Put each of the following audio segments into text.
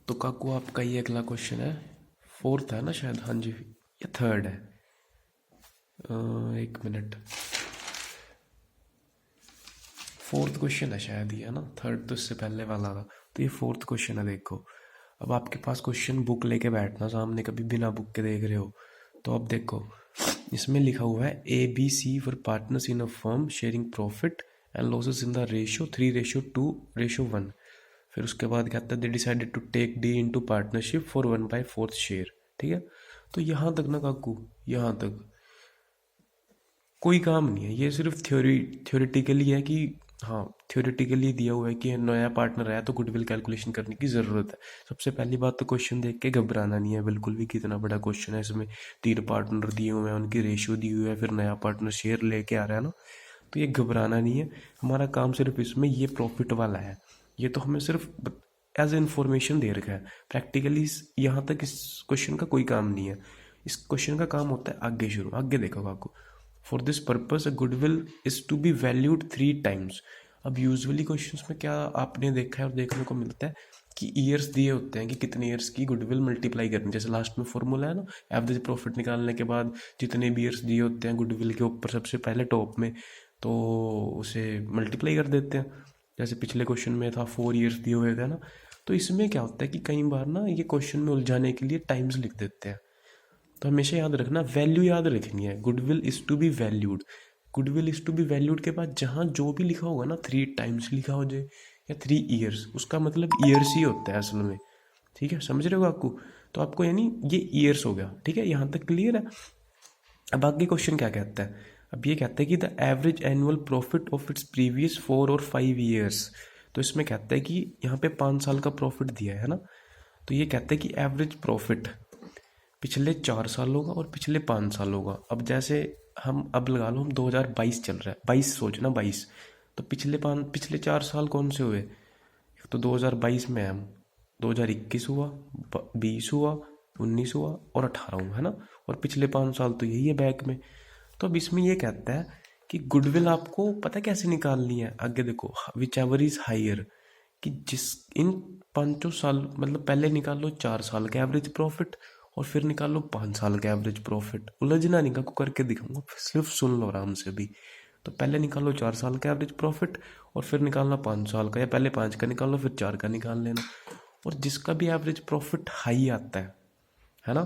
तो काकू आपका ये अगला क्वेश्चन है, फोर्थ है ना शायद, हाँ जी ये थर्ड है। एक मिनट, फोर्थ क्वेश्चन है शायद ये, है ना, थर्ड तो इससे पहले वाला था। तो ये फोर्थ क्वेश्चन है, देखो। अब आपके पास क्वेश्चन बुक लेके बैठना सामने, कभी बिना बुक के देख रहे हो तो अब देखो, इसमें लिखा हुआ है ABC were partners in a firm sharing profit and losses in the ratio 3:2:1। फिर उसके बाद कहता है they decided to take D into partnership for 1/4 share. ठीक है, तो यहाँ तक ना काकू, यहाँ तक कोई काम नहीं है, ये सिर्फ थ्योरेटिकली है कि हाँ, थ्योरेटिकली दिया हुआ है कि नया पार्टनर है तो गुडविल कैलकुलेशन करने की ज़रूरत है। सबसे पहली बात तो क्वेश्चन देख के घबराना नहीं है बिल्कुल भी, कितना बड़ा क्वेश्चन है, इसमें 3 पार्टनर दिए हुए हैं, उनकी रेशियो दी हुई है, फिर नया पार्टनर शेयर लेके आ रहा है ना, तो ये घबराना नहीं है। हमारा काम सिर्फ इसमें ये प्रॉफिट वाला है, ये तो हमें सिर्फ एज ए इन्फॉर्मेशन दे रखा है। प्रैक्टिकली यहाँ तक इस क्वेश्चन का कोई काम नहीं है। इस क्वेश्चन का काम होता है आगे शुरू, आगे देखो काकू। For this purpose a goodwill is to be valued 3 times. अब यूजुअली क्वेश्चंस में क्या आपने देखा है और देखने को मिलता है कि ईयर्स दिए होते हैं कि कितने ईयर्स की गुडविल मल्टीप्लाई करनी, जैसे लास्ट में फॉर्मूला है ना, एवरेज प्रॉफिट निकालने के बाद जितने भी ईयर्स दिए होते हैं गुडविल के ऊपर सबसे पहले टॉप में, तो उसे मल्टीप्लाई कर देते हैं। जैसे पिछले क्वेश्चन में था 4 ईयर्स दिए हुए थे ना, तो इसमें क्या होता है कि कई बार ना ये क्वेश्चन में उलझाने के लिए टाइम्स लिख देते हैं। तो हमेशा याद रखना, वैल्यू याद रखनी है, goodwill is to be valued. Goodwill is to be valued के बाद जहाँ जो भी लिखा होगा ना, 3 टाइम्स लिखा हो जाए या 3 ईयर्स, उसका मतलब ईयर्स ही होता है असल में। ठीक है, समझ रहे हो आपको? तो आपको यानी ये ईयर्स हो गया। ठीक है, यहाँ तक क्लियर है? अब आगे क्वेश्चन क्या कहता है, अब ये कहता है कि the average annual profit of its previous 4 और 5 ईयर्स। तो इसमें कहता है कि यहाँ पे 5 साल का प्रॉफिट दिया है ना, तो ये कहता है कि एवरेज प्रॉफिट पिछले 4 सालों का और पिछले 5 सालों का। अब जैसे हम अब लगा लो, हम 2022 चल रहा है, 22 सोचना, 22। तो पिछले 4 साल कौन से हुए? एक तो 2022 में हम, 2021 हुआ, 20 हुआ, 19 हुआ और 18 हुआ, है ना। और पिछले 5 साल तो यही है बैक में। तो अब इसमें ये कहता है कि गुडविल आपको पता कैसे निकालनी है, आगे देखो, विच एवर इज हायर, कि जिस इन 5 साल, मतलब पहले निकाल लो 4 साल का एवरेज प्रॉफिट और फिर निकाल लो 5 साल का एवरेज प्रॉफिट। उलझना नहीं, को करके दिखाऊंगा, सिर्फ सुन लो आराम से भी। तो पहले निकालो 4 साल का एवरेज प्रॉफिट और फिर निकालना 5 साल का, या पहले 5 का निकालो फिर 4 का निकाल लेना। और जिसका भी एवरेज प्रॉफिट हाई आता है ना,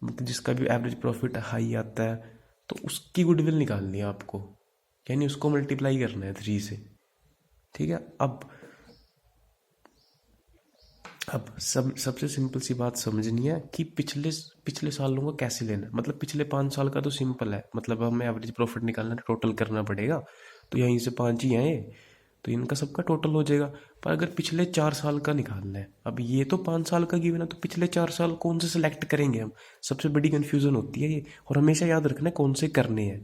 मतलब जिसका भी एवरेज प्रॉफिट हाई आता है तो उसकी गुडविल निकालनी है आपको, यानी उसको मल्टीप्लाई करना है 3 से। ठीक है, अब सबसे सिंपल सी बात समझनी है कि पिछले पिछले सालों का कैसे लेना है। मतलब पिछले 5 साल का तो सिंपल है, मतलब हमें एवरेज प्रॉफिट निकालना है, टोटल करना पड़ेगा। तो यहीं से 5 ही आए तो इनका सबका टोटल हो जाएगा। पर अगर पिछले 4 साल का निकालना है, अब ये तो 5 साल का गिवन है, तो पिछले 4 साल कौन से सिलेक्ट करेंगे हम, सबसे बड़ी कन्फ्यूज़न होती है ये। और हमेशा याद रखना है कौन से करने हैं।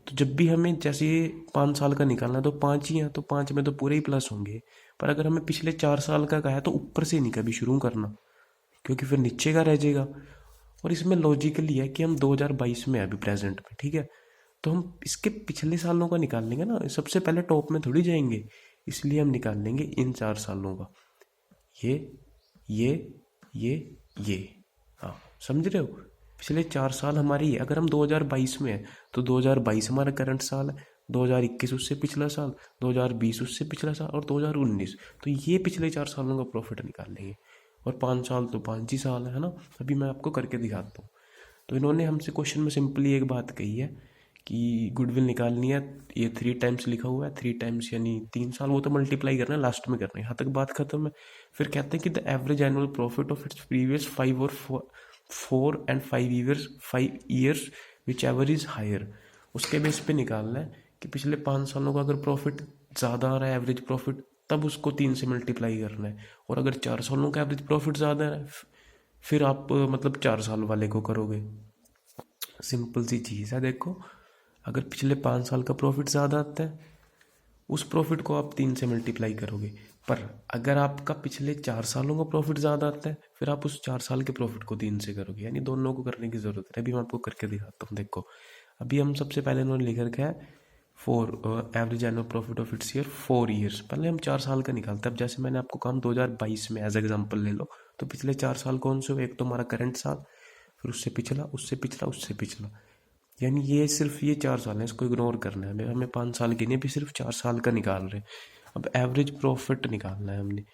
तो जब भी हमें जैसे ये 5 साल का निकालना है तो 5 ही हैं, तो 5 में तो पूरे ही प्लस होंगे। पर अगर हमें पिछले 4 साल का है तो ऊपर से नहीं कभी शुरू करना, क्योंकि फिर नीचे का रह जाएगा। और इसमें लॉजिकली है कि हम 2022 में है अभी प्रेजेंट में, ठीक है, तो हम इसके पिछले सालों का निकाल लेंगे ना, सबसे पहले टॉप में थोड़ी जाएंगे, इसलिए हम निकाल लेंगे इन 4 सालों का, ये ये ये ये। हाँ, समझ रहे हो? पिछले 4 साल हमारी है, अगर हम 2022 में है तो 2022 हमारा करंट साल है, 2021 उससे पिछला साल, 2020 उससे पिछला साल और 2019, तो ये पिछले 4 सालों का प्रॉफिट निकाल लेंगे। और 5 साल तो 5 ही साल है ना। अभी मैं आपको करके दिखाता हूँ। तो इन्होंने हमसे क्वेश्चन में सिंपली एक बात कही है कि गुडविल निकालनी है, ये 3 टाइम्स लिखा हुआ है, 3 टाइम्स यानी 3 साल, वो तो मल्टीप्लाई करना है, लास्ट में करना है, यहाँ तक बात खत्म है। फिर कहते हैं कि the average annual profit of its previous 4 और 5 years whichever is higher, उसके बेस पे निकालना है कि पिछले 5 सालों का अगर प्रॉफिट ज़्यादा आ रहा है एवरेज प्रॉफिट, तब उसको 3 से मल्टीप्लाई करना है। और अगर 4 सालों का एवरेज प्रॉफिट ज़्यादा है फिर आप मतलब 4 साल वाले को करोगे। सिंपल सी चीज़ है, देखो, अगर पिछले 5 साल का प्रॉफिट ज़्यादा आता है उस प्रॉफिट को आप 3 से मल्टीप्लाई करोगे। पर अगर आपका पिछले 4 सालों का प्रॉफिट ज़्यादा आता है फिर आप उस 4 साल के प्रॉफिट को 3 से करोगे, यानी दोनों को करने की ज़रूरत है। अभी मैं आपको करके दिखाता हूँ, देखो। अभी हम सबसे पहले इन्होंने लिख रखा है average annual profit of it's year 4 years. पहले हम 4 साल का निकालते हैं। अब जैसे मैंने आपको कहा 2022 में एज एग्जाम्पल ले लो, तो पिछले 4 साल कौन से हुए? एक तो हमारा करंट साल, फिर उससे पिछला, उससे पिछला, उससे पिछला, यानी ये सिर्फ ये 4 साल है, इसको इग्नोर करना है हमें। 5 साल की नहीं, अभी सिर्फ 4 साल का निकाल रहे हैं। अब एवरेज प्रॉफिट निकालना है हमने,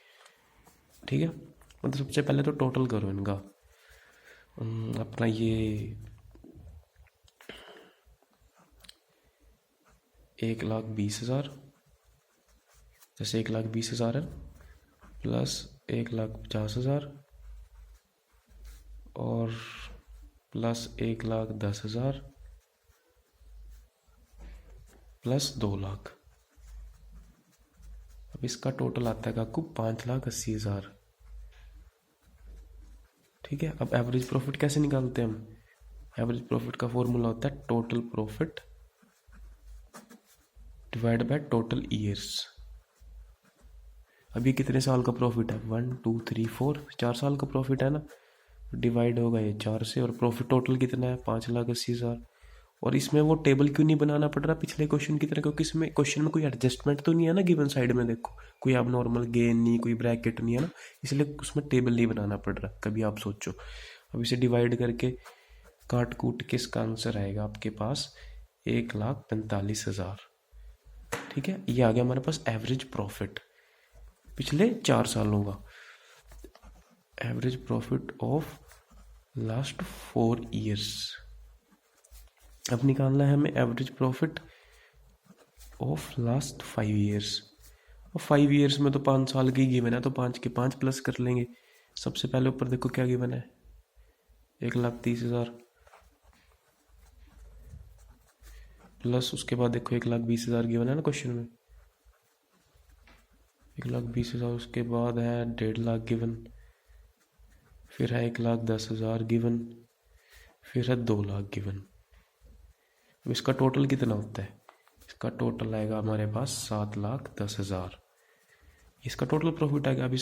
ठीक है। मतलब सबसे पहले तो टोटल करो इनका। अपना ये 1,20,000, जैसे 1,20,000 है, प्लस 1,50,000 और प्लस 1,10,000 प्लस 2,00,000। अब इसका टोटल आता है काकू 5,80,000, ठीक है। अब एवरेज प्रॉफिट कैसे निकालते हैं हम? एवरेज प्रॉफिट का फॉर्मूला होता है total profit divide by total years. अब ये कितने साल का प्रॉफिट है? 1 2 3 4, 4 साल का प्रॉफिट है ना। डिवाइड होगा ये 4 से, और प्रॉफिट टोटल कितना है? 5,80,000। और इसमें वो टेबल क्यों नहीं बनाना पड़ रहा पिछले क्वेश्चन की तरह? क्योंकि इसमें क्वेश्चन में कोई एडजस्टमेंट तो नहीं है ना गिवन साइड में। देखो कोई अब नॉर्मल गेन नहीं, कोई ब्रैकेट नहीं है ना, इसलिए उसमें टेबल नहीं बनाना पड़ रहा। कभी आप सोचो, अब इसे डिवाइड करके काट कूट के इसका आंसर आएगा आपके पास 1,45,000, ठीक है। ये आ गया हमारे पास एवरेज प्रॉफिट पिछले 4 सालों का। Average profit of last 4 years. अब निकालना है हमें average profit of last 5 years. और 5 ईयर्स में तो 5 साल की गिवन है, तो 5 के 5 प्लस कर लेंगे। सबसे पहले ऊपर देखो क्या गिवन है, 1,30,000, प्लस उसके बाद देखो 1,20,000 गिवन है ना क्वेश्चन में, 1,20,000। उसके बाद है 1,50,000 गिवन, फिर है 1,10,000 गिवन, फिर है 2,00,000 गिवन। अब इसका टोटल कितना होता है? इसका टोटल आएगा हमारे पास 7,10,000। इसका टोटल प्रॉफिट आएगा। अब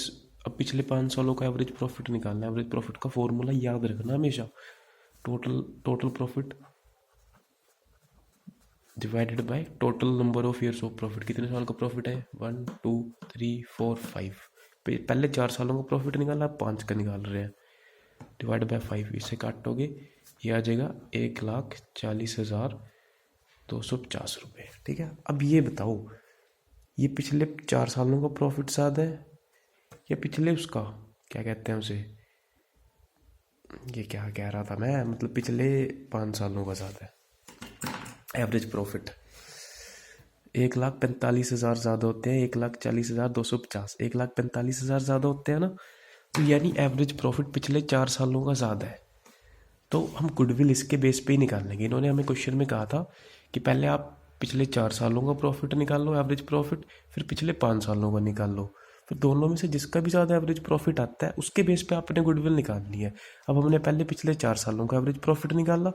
पिछले 5 सालों का एवरेज प्रॉफिट निकालना है। एवरेज प्रॉफिट का फॉर्मूला याद रखना हमेशा, total profit divided by total number of years of profit. कितने साल का प्रॉफिट है? 1 2 3 4 5। पहले 4 सालों का प्रॉफिट निकाला, 5 का निकाल रहे हैं, डिवाइड बाय 5। इसे काटोगे ये आ जाएगा 1,40,250 रुपये, ठीक है। अब ये बताओ, ये पिछले 4 सालों का प्रॉफिट ज़्यादा है या पिछले उसका, क्या कहते हैं उसे, ये क्या कह रहा था मैं, मतलब पिछले 5 सालों का ज़्यादा है एवरेज प्रॉफिट? 1,45,000 ज़्यादा होते हैं, 1,40,250, 1,45,000 ज़्यादा होते हैं ना, तो यानी एवरेज प्रॉफिट पिछले 4 सालों का ज़्यादा है। तो हम गुडविल इसके बेस पे ही निकाल लेंगे। इन्होंने हमें क्वेश्चन में कहा था कि पहले आप पिछले 4 सालों का प्रॉफिट निकाल लो एवरेज प्रॉफिट, फिर पिछले 5 सालों का निकाल लो, फिर दोनों में से जिसका भी ज़्यादा एवरेज प्रॉफिट आता है उसके बेस पे आपने गुडविल निकालनी है। अब हमने पहले पिछले 4 सालों का एवरेज प्रॉफिट निकाला,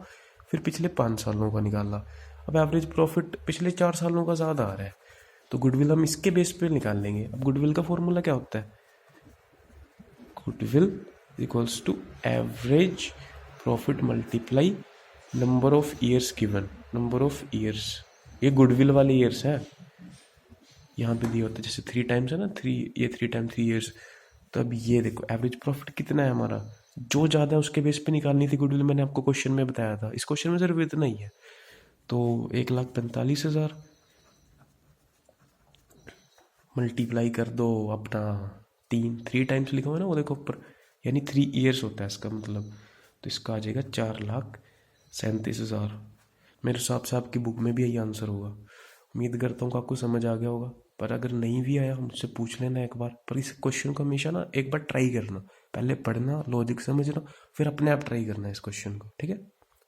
फिर पिछले 5 सालों का निकाला। अब एवरेज प्रॉफिट पिछले 4 सालों का ज़्यादा आ रहा है, तो गुडविल हम इसके बेस पे निकाल लेंगे। अब गुडविल का फॉर्मूला क्या होता है? Goodwill equals to average profit multiply number of years given. Number of years, ये गुडविल वाले ईयर्स है, यहाँ पे दिया होता है जैसे 3 टाइम्स है ना, 3, ये 3 टाइम्स 3 ईयर्स। तो अब ये देखो एवरेज प्रॉफिट कितना है हमारा, जो ज़्यादा है उसके बेस पे निकालनी थी गुडविल। मैंने आपको क्वेश्चन में बताया था, इस क्वेश्चन में सिर्फ इतना ही है। तो 1,45,000 मल्टीप्लाई कर दो अपना 3 टाइम्स लिखा हुआ है ना वो देखो ऊपर, यानी 3 ईयर्स होता है इसका मतलब। तो इसका आ जाएगा 4,37,000। मेरे हिसाब से आपकी बुक में भी यही आंसर होगा। उम्मीद करता हूँ कि आपको समझ आ गया होगा, पर अगर नहीं भी आया मुझसे पूछ लेना एक बार। पर इस क्वेश्चन को हमेशा ना एक बार ट्राई करना, पहले पढ़ना, लॉजिक समझना, फिर अपने आप ट्राई करना इस क्वेश्चन को, ठीक है।